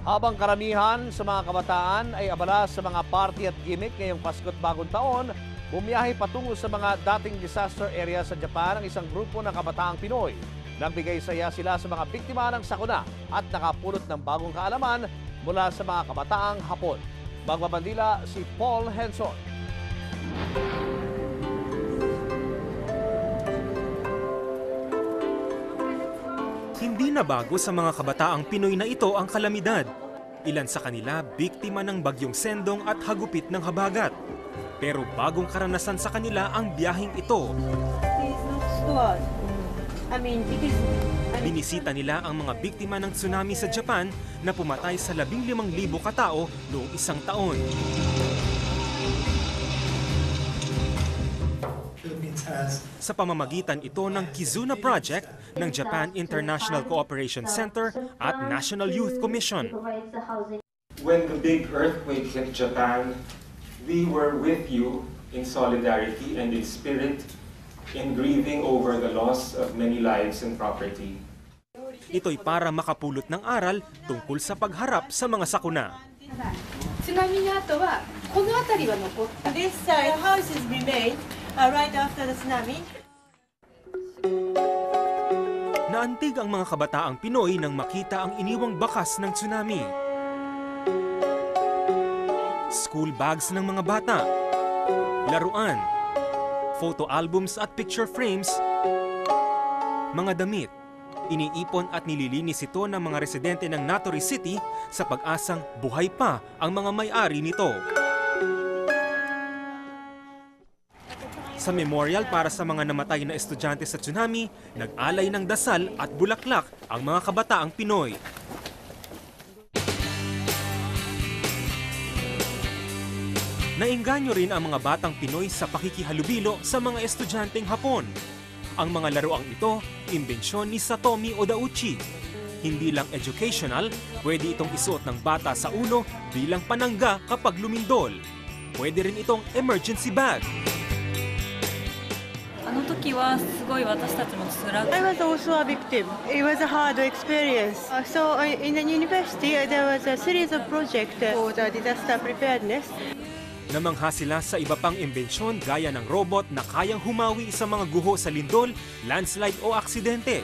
Habang karamihan sa mga kabataan ay abala sa mga party at gimmick ngayong Pasko't Bagong Taon, bumiyahe patungo sa mga dating disaster area sa Japan ang isang grupo ng kabataang Pinoy. Nagbigay saya sila sa mga biktima ng sakuna at nakapulot ng bagong kaalaman mula sa mga kabataang Hapon. Magbabandila si Paul Henson. Hindi na bago sa mga kabataang Pinoy na ito ang kalamidad. Ilan sa kanila biktima ng bagyong Sendong at hagupit ng habagat. Pero bagong karanasan sa kanila ang biyaheng ito. Binisita nila ang mga biktima ng tsunami sa Japan na pumatay sa 15,000 katao noong isang taon. Sa pamamagitan ito ng Kizuna Project ng Japan International Cooperation Center at National Youth Commission. When the big earthquake hit Japan, we were with you in solidarity and in spirit in grieving over the loss of many lives and property. Ito'y para makapulot ng aral tungkol sa pagharap sa mga sakuna. This houses remain right after the tsunami. Naantig ang mga kabataang Pinoy nang makita ang iniwang bakas ng tsunami. School bags ng mga bata, laruan, photo albums at picture frames, mga damit. Iniipon at nililinis ito ng mga residente ng Natori City sa pag-asang buhay pa ang mga may-ari nito. Sa memorial para sa mga namatay na estudyante sa tsunami, nag-alay ng dasal at bulaklak ang mga kabataang Pinoy. Naengganyo rin ang mga batang Pinoy sa pakikihalubilo sa mga estudyanteng Hapon. Ang mga laruang ito, imbensyon ni Satomi Odauchi. Hindi lang educational, pwede itong isuot ng bata sa ulo bilang panangga kapag lumindol. Pwede rin itong emergency bag. I was also a victim. It was a hard experience. So in the university, there was a series of projects for the disaster preparedness. Namangha sila sa iba pang imbensyon gaya ng robot na kayang humawi sa mga guho sa lindol, landslide o aksidente.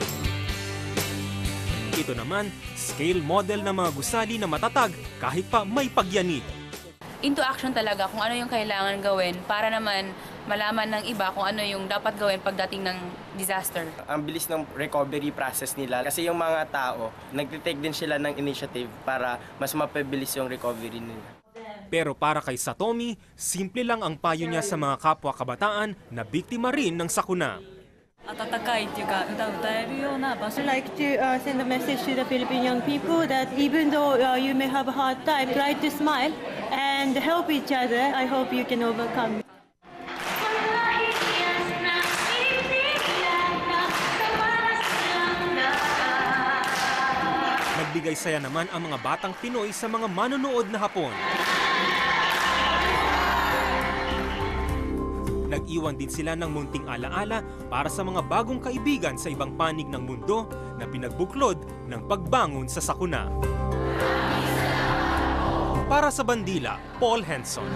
Ito naman, scale model ng mga gusali na matatag kahit pa may pagyanig. Into action talaga kung ano yung kailangan gawin para naman malaman ng iba kung ano yung dapat gawin pagdating ng disaster. Ang bilis ng recovery process nila kasi yung mga tao, nagtitake din sila ng initiative para mas mapabilis yung recovery nila. Pero para kay Satomi, simple lang ang payo niya sa mga kapwa kabataan na biktima rin ng sakuna. I'd like to send a message to the Philippine young people that even though you may have a hard time, try to smile and help each other. I hope you can overcome. Nagbigay saya naman ang mga batang Pinoy sa mga manonood na Hapon. Nag-iwan din sila ng munting alaala para sa mga bagong kaibigan sa ibang panig ng mundo na pinagbuklod ng pagbangon sa sakuna. Para sa Bandila, Paul Henson.